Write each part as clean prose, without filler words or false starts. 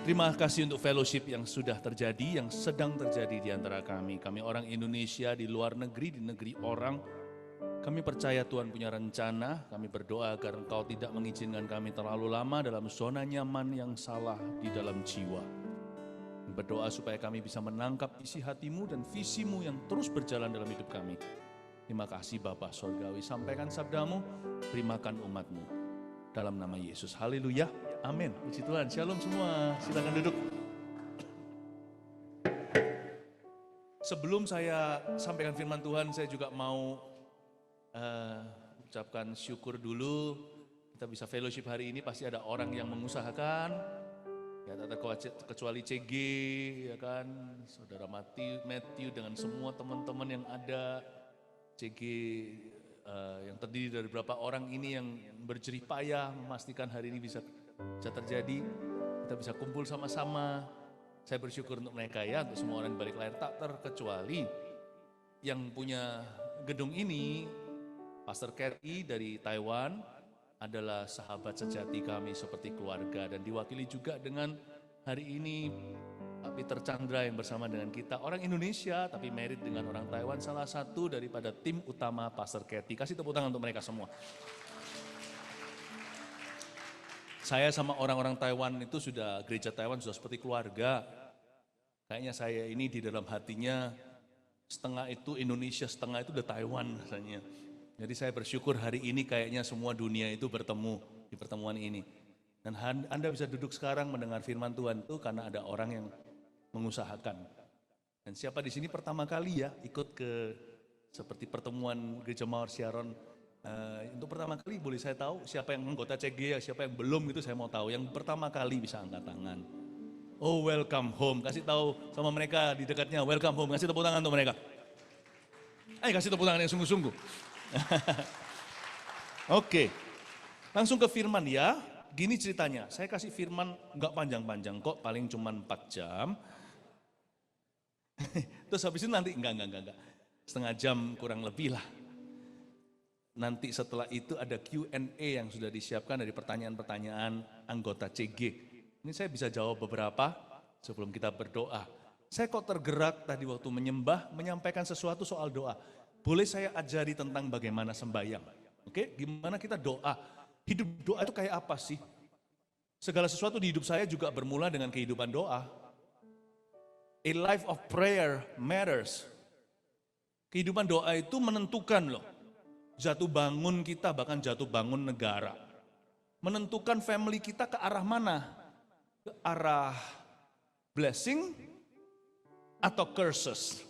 Terima kasih untuk fellowship yang sudah terjadi, yang sedang terjadi di antara kami. Kami orang Indonesia di luar negeri, di negeri orang. Kami percaya Tuhan punya rencana. Kami berdoa agar Engkau tidak mengizinkan kami terlalu lama dalam zona nyaman yang salah di dalam jiwa. Berdoa supaya kami bisa menangkap isi hatimu dan visimu yang terus berjalan dalam hidup kami. Terima kasih Bapa Sorgawi. Sampaikan sabdamu, terimakan umatmu. Dalam nama Yesus. Haleluya. Amin. Puji Tuhan. Shalom semua. Silakan duduk. Sebelum saya sampaikan firman Tuhan, saya juga mau ucapkan syukur dulu. Kita bisa fellowship hari ini, pasti ada orang yang mengusahakan. Ya, tak terkecuali CG, ya kan, Saudara Matthew dengan semua teman-teman yang ada. CG yang terdiri dari beberapa orang ini yang berjerih payah memastikan hari ini bisa terjadi. Kita bisa kumpul sama-sama. Saya bersyukur untuk mereka ya, untuk semua orang di balik layar, tak terkecuali yang punya gedung ini. Pastor Kerry dari Taiwan adalah sahabat sejati kami seperti keluarga, dan diwakili juga dengan hari ini Pak Peter Chandra yang bersama dengan kita, orang Indonesia tapi married dengan orang Taiwan, salah satu daripada tim utama Pastor Kerry. Kasih tepuk tangan untuk mereka semua. Saya sama orang-orang Taiwan itu sudah, gereja Taiwan sudah seperti keluarga. Kayaknya saya ini di dalam hatinya setengah itu Indonesia, setengah itu udah Taiwan rasanya. Jadi saya bersyukur hari ini kayaknya semua dunia itu bertemu di pertemuan ini. Dan Anda bisa duduk sekarang mendengar firman Tuhan itu karena ada orang yang mengusahakan. Dan siapa di sini pertama kali ya ikut ke seperti pertemuan Gereja Mawar Sharon. Untuk pertama kali boleh saya tahu siapa yang anggota CG, siapa yang belum itu saya mau tahu. Yang pertama kali bisa angkat tangan. Oh, welcome home. Kasih tahu sama mereka di dekatnya, welcome home. Kasih tepuk tangan untuk mereka. Kasih tepuk tangan yang sungguh-sungguh. Oke, langsung ke firman ya. Gini ceritanya, saya kasih firman nggak panjang-panjang kok, paling cuma 4 jam. Terus habis itu nanti enggak. Setengah jam kurang lebih lah. Nanti setelah itu ada Q&A yang sudah disiapkan dari pertanyaan-pertanyaan anggota CG. Ini saya bisa jawab beberapa sebelum kita berdoa. Saya kok tergerak tadi waktu menyembah, menyampaikan sesuatu soal doa. Boleh saya ajari tentang bagaimana sembahyang. Oke, gimana kita doa. Hidup doa itu kayak apa sih? Segala sesuatu di hidup saya juga bermula dengan kehidupan doa. A life of prayer matters. Kehidupan doa itu menentukan loh. Jatuh bangun kita, bahkan jatuh bangun negara. Menentukan family kita ke arah mana? Ke arah blessing atau curses.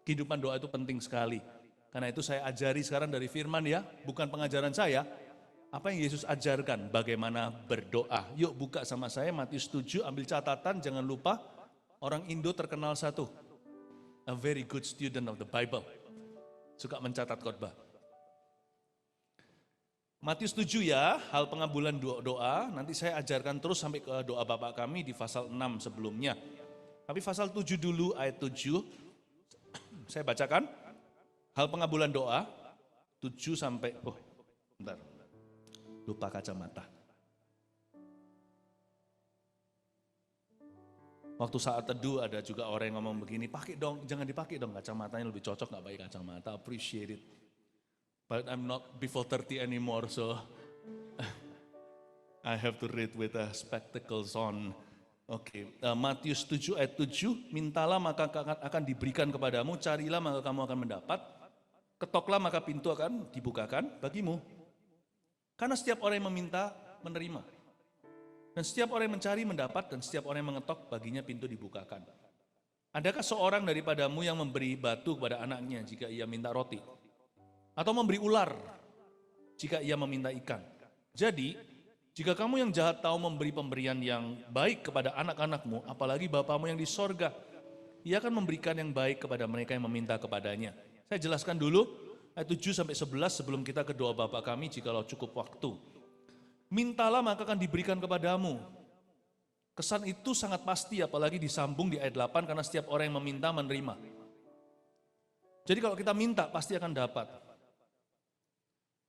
Kehidupan doa itu penting sekali. Karena itu saya ajari sekarang dari firman ya, bukan pengajaran saya. Apa yang Yesus ajarkan, bagaimana berdoa. Yuk buka sama saya Matius 7, ambil catatan, jangan lupa. Orang Indo terkenal satu, a very good student of the Bible. Suka mencatat khotbah. Matius 7 ya, hal pengabulan doa, nanti saya ajarkan terus sampai ke doa Bapak kami di pasal 6 sebelumnya. Tapi pasal 7 dulu, ayat 7, saya bacakan. Hal pengabulan doa, 7 sampai, bentar, lupa kacamata. Waktu saat teduh ada juga orang yang ngomong begini, pakai dong, jangan dipakai dong kacamatanya, lebih cocok gak pakai kacamata, appreciate it. But I'm not before 30 anymore, so I have to read with spectacles on. Oke, Matius 7 ayat 7, mintalah maka akan diberikan kepadamu, carilah maka kamu akan mendapat, ketoklah maka pintu akan dibukakan bagimu. Karena setiap orang yang meminta, menerima. Dan setiap orang yang mencari, mendapat, dan setiap orang yang mengetok, baginya pintu dibukakan. Adakah seorang daripadamu yang memberi batu kepada anaknya jika ia minta roti? Atau memberi ular jika ia meminta ikan? Jadi, jika kamu yang jahat tahu memberi pemberian yang baik kepada anak-anakmu, apalagi Bapamu yang di sorga, ia akan memberikan yang baik kepada mereka yang meminta kepadanya. Saya jelaskan dulu, ayat 7 sampai 11 sebelum kita ke doa Bapa kami jikalau cukup waktu. Mintalah maka akan diberikan kepadamu. Kesan itu sangat pasti apalagi disambung di ayat 8 karena setiap orang yang meminta menerima. Jadi kalau kita minta pasti akan dapat.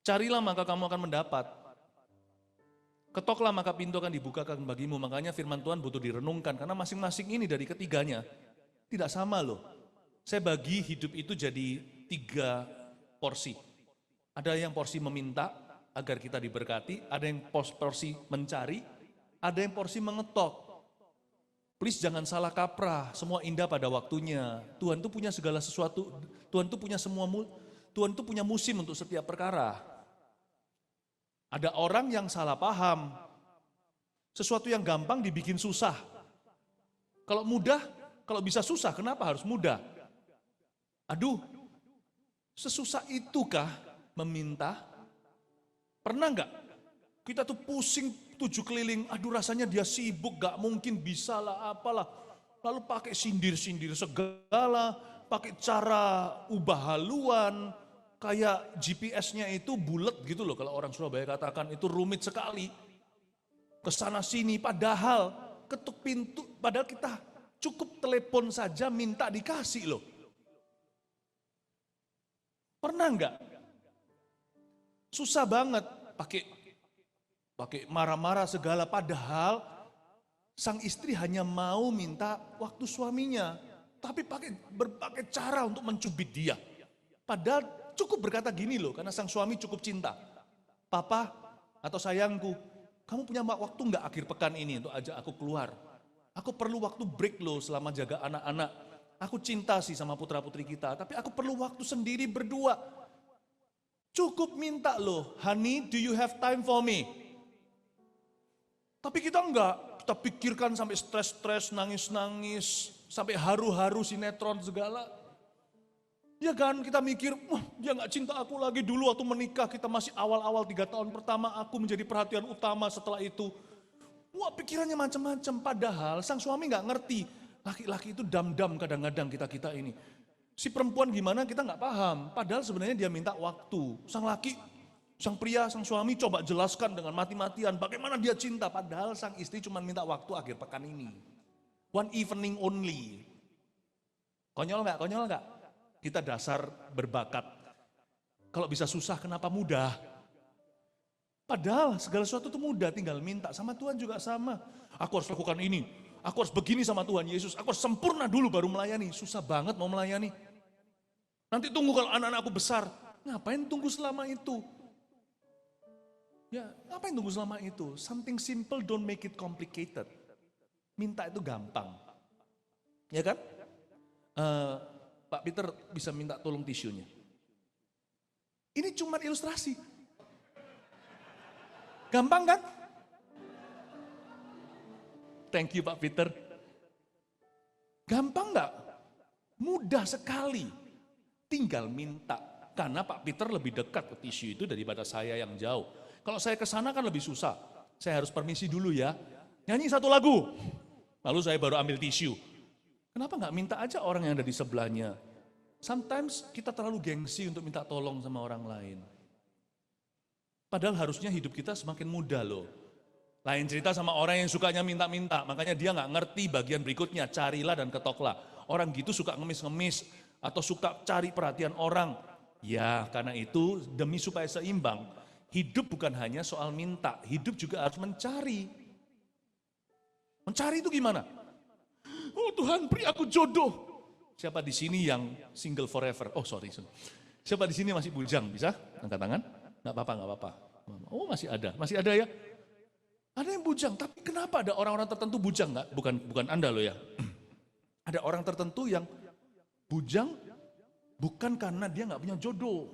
Carilah maka kamu akan mendapat. Ketoklah maka pintu akan dibukakan bagimu. Makanya firman Tuhan butuh direnungkan. Karena masing-masing ini dari ketiganya tidak sama loh. Saya bagi hidup itu jadi 3 porsi. Ada yang porsi meminta agar kita diberkati. Ada yang porsi mencari. Ada yang porsi mengetok. Please jangan salah kaprah. Semua indah pada waktunya. Tuhan tuh punya segala sesuatu. Tuhan tuh punya Tuhan tuh punya musim untuk setiap perkara. Ada orang yang salah paham. Sesuatu yang gampang dibikin susah. Kalau mudah, kalau bisa susah, kenapa harus mudah? Aduh, sesusah itukah meminta? Pernah nggak? Kita tuh pusing 7 keliling, aduh rasanya dia sibuk, gak mungkin bisa lah, apalah. Lalu pakai sindir-sindir segala, pakai cara ubah haluan, kayak GPS-nya itu bulat gitu loh, kalau orang Surabaya katakan itu rumit sekali. Kesana sini, padahal ketuk pintu, padahal kita cukup telepon saja minta dikasih loh. Pernah enggak? Susah banget pakai marah-marah segala, padahal sang istri hanya mau minta waktu suaminya, tapi pakai berbagai cara untuk mencubit dia. Padahal cukup berkata gini loh, karena sang suami cukup cinta. Papa atau sayangku, kamu punya waktu enggak akhir pekan ini untuk ajak aku keluar? Aku perlu waktu break loh selama jaga anak-anak. Aku cinta sih sama putra-putri kita, tapi aku perlu waktu sendiri berdua. Cukup minta loh, honey, do you have time for me? Tapi kita enggak, kita pikirkan sampai stres-stres, nangis-nangis, sampai haru-haru sinetron segala. Ya kan, kita mikir, dia gak cinta aku lagi. Dulu waktu menikah, kita masih awal-awal 3 tahun pertama, aku menjadi perhatian utama setelah itu. Wah, pikirannya macam-macam. Padahal sang suami gak ngerti. Laki-laki itu dam-dam kadang-kadang kita ini. Si perempuan gimana kita gak paham. Padahal sebenarnya dia minta waktu. Sang laki, sang pria, sang suami coba jelaskan dengan mati-matian bagaimana dia cinta. Padahal sang istri cuma minta waktu akhir pekan ini. One evening only. Konyol gak? Konyol gak? Kita dasar berbakat. Kalau bisa susah, kenapa mudah? Padahal segala sesuatu itu mudah, tinggal minta. Sama Tuhan juga sama. Aku harus lakukan ini. Aku harus begini sama Tuhan Yesus. Aku harus sempurna dulu baru melayani. Susah banget mau melayani. Nanti tunggu kalau anak-anak aku besar. Ngapain tunggu selama itu? Ya, ngapain tunggu selama itu? Something simple, don't make it complicated. Minta itu gampang. Ya kan? Pak Peter bisa minta tolong tisunya. Ini cuma ilustrasi. Gampang kan? Thank you Pak Peter. Gampang nggak? Mudah sekali. Tinggal minta. Karena Pak Peter lebih dekat ke tisu itu daripada saya yang jauh. Kalau saya ke sana kan lebih susah. Saya harus permisi dulu ya. Nyanyi 1 lagu. Lalu saya baru ambil tisu. Kenapa nggak minta aja orang yang ada di sebelahnya? Sometimes kita terlalu gengsi untuk minta tolong sama orang lain. Padahal harusnya hidup kita semakin mudah loh. Lain cerita sama orang yang sukanya minta-minta, makanya dia nggak ngerti bagian berikutnya, carilah dan ketoklah. Orang gitu suka ngemis-ngemis atau suka cari perhatian orang. Ya karena itu demi supaya seimbang, hidup bukan hanya soal minta, hidup juga harus mencari. Mencari itu gimana? Oh Tuhan, beri aku jodoh. Siapa di sini yang single forever? Oh sorry. Siapa di sini masih bujang? Bisa? Angkat tangan? Nggak apa-apa. Oh masih ada ya. Ada yang bujang, tapi kenapa ada orang-orang tertentu bujang? Nggak? Bukan Anda loh ya. Ada orang tertentu yang bujang bukan karena dia nggak punya jodoh,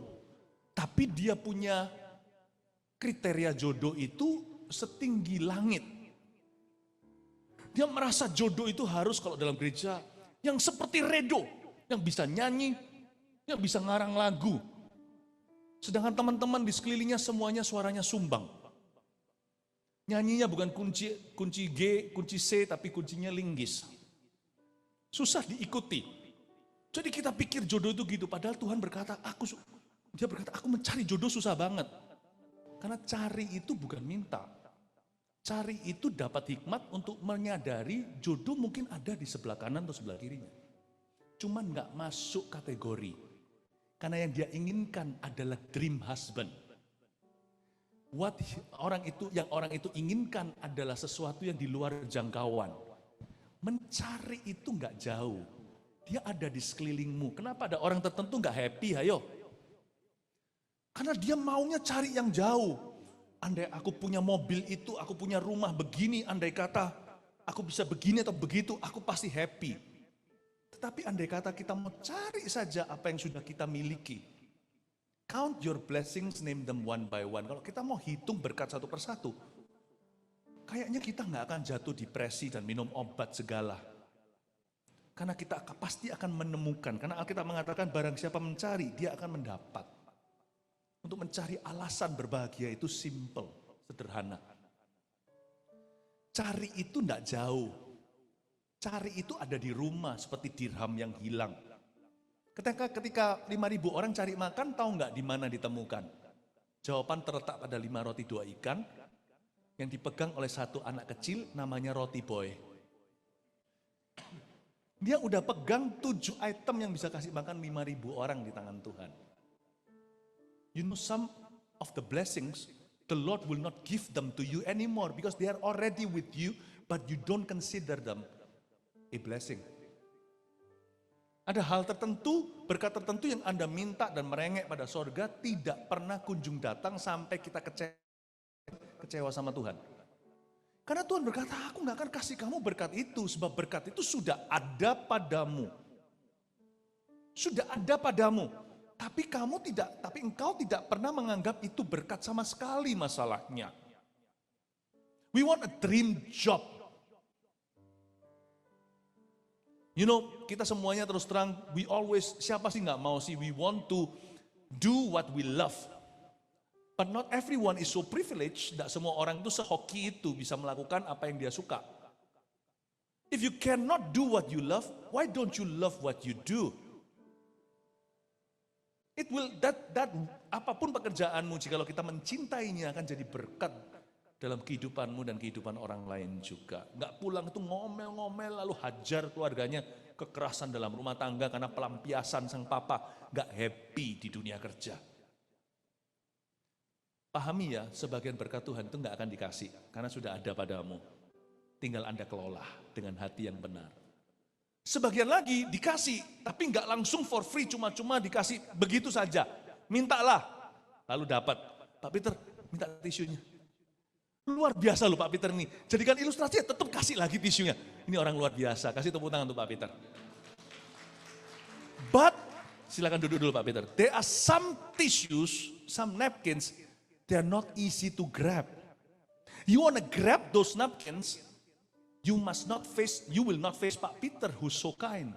tapi dia punya kriteria jodoh itu setinggi langit. Dia merasa jodoh itu harus kalau dalam gereja yang seperti Redo, yang bisa nyanyi, yang bisa ngarang lagu. Sedangkan teman-teman di sekelilingnya semuanya suaranya sumbang. Nyanyinya bukan kunci G, kunci C, tapi kuncinya linggis. Susah diikuti. Jadi kita pikir jodoh itu gitu, padahal Tuhan berkata, dia berkata, aku mencari jodoh susah banget. Karena cari itu bukan minta. Cari itu dapat hikmat untuk menyadari jodoh mungkin ada di sebelah kanan atau sebelah kirinya. Cuman gak masuk kategori. Karena yang dia inginkan adalah dream husband. orang itu inginkan adalah sesuatu yang di luar jangkauan. Mencari itu nggak jauh. Dia ada di sekelilingmu. Kenapa ada orang tertentu nggak happy, ayo? Karena dia maunya cari yang jauh. Andai aku punya mobil itu, aku punya rumah begini, andai kata aku bisa begini atau begitu, aku pasti happy. Tetapi andai kata kita mau cari saja apa yang sudah kita miliki. Count your blessings, name them one by one. Kalau kita mau hitung berkat satu persatu, kayaknya kita nggak akan jatuh depresi dan minum obat segala. Karena kita pasti akan menemukan. Karena Alkitab mengatakan barang siapa mencari, dia akan mendapat. Untuk mencari alasan berbahagia itu simple, sederhana. Cari itu enggak jauh. Cari itu ada di rumah seperti dirham yang hilang. Ketika 5.000 orang cari makan, tahu enggak di mana ditemukan? Jawaban terletak pada 5 roti 2 ikan yang dipegang oleh satu anak kecil namanya roti boy. Dia udah pegang 7 item yang bisa kasih makan 5.000 orang di tangan Tuhan. You know, some of the blessings, the Lord will not give them to you anymore because they are already with you, but you don't consider them a blessing. Ada hal tertentu, berkat tertentu yang Anda minta dan merengek pada sorga tidak pernah kunjung datang sampai kita kecewa sama Tuhan. Karena Tuhan berkata, aku gak akan kasih kamu berkat itu, sebab berkat itu sudah ada padamu. Sudah ada padamu. Tapi engkau tidak pernah menganggap itu berkat sama sekali masalahnya. We want a dream job. You know, kita semuanya terus terang, siapa sih nggak mau sih, we want to do what we love. But not everyone is so privileged, tidak semua orang itu sehoki itu bisa melakukan apa yang dia suka. If you cannot do what you love, why don't you love what you do? Apapun pekerjaanmu, jikalau kita mencintainya akan jadi berkat dalam kehidupanmu dan kehidupan orang lain juga. Nggak pulang itu ngomel-ngomel lalu hajar keluarganya, kekerasan dalam rumah tangga karena pelampiasan sang papa, nggak happy di dunia kerja. Pahami ya, sebagian berkat Tuhan itu nggak akan dikasih karena sudah ada padamu. Tinggal Anda kelola dengan hati yang benar. Sebagian lagi dikasih, tapi nggak langsung for free, cuma-cuma dikasih begitu saja. Mintalah, lalu dapat. Pak Peter, minta tisunya. Luar biasa loh Pak Peter nih. Jadikan ilustrasi, tetap kasih lagi tisunya. Ini orang luar biasa, kasih tepuk tangan untuk Pak Peter. But, silakan duduk dulu Pak Peter. There are some tissues, some napkins, they are not easy to grab. You want to grab those napkins, you will not face Pak Peter who's so kind.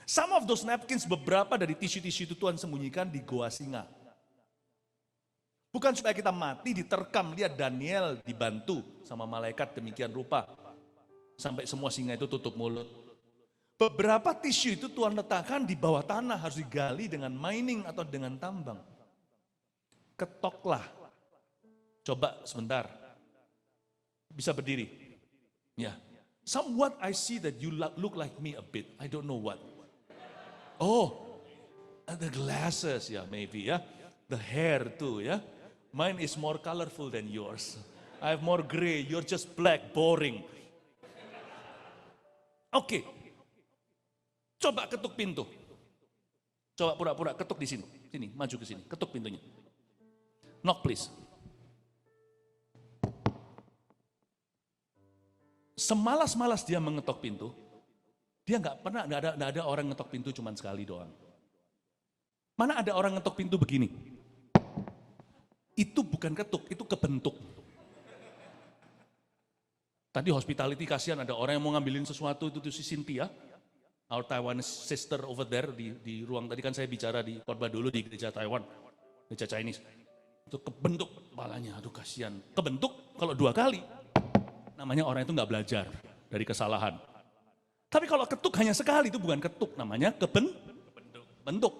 Some of those napkins, beberapa dari tisu-tisu itu Tuhan sembunyikan di goa singa. Bukan supaya kita mati, diterkam. Lihat Daniel dibantu sama malaikat demikian rupa. Sampai semua singa itu tutup mulut. Beberapa tisu itu Tuhan letakkan di bawah tanah, harus digali dengan mining atau dengan tambang. Ketoklah. Coba sebentar. Bisa berdiri. Ya, somewhat I see that you look like me a bit. I don't know what. Oh, the glasses, ya, maybe ya. The hair too, ya. Mine is more colorful than yours. I have more gray. You're just black, boring. Oke. Coba ketuk pintu. Coba pura-pura ketuk di sini. Sini, maju ke sini. Ketuk pintunya. Knock please. Semalas-malas dia mengetok pintu, dia nggak ada orang ngetok pintu cuma sekali doang. Mana ada orang ngetok pintu begini? Itu bukan ketuk, itu kebentuk. Tadi hospitality kasihan ada orang yang mau ngambilin sesuatu itu si Cynthia, our Taiwanese sister over there di ruang tadi kan saya bicara di khotbah dulu di gereja Taiwan, gereja Chinese. Itu kebentuk kepalanya, aduh kasihan. Kebentuk kalau 2 kali. Namanya orang itu nggak belajar dari kesalahan. Tapi kalau ketuk hanya sekali itu bukan ketuk, namanya kebentuk.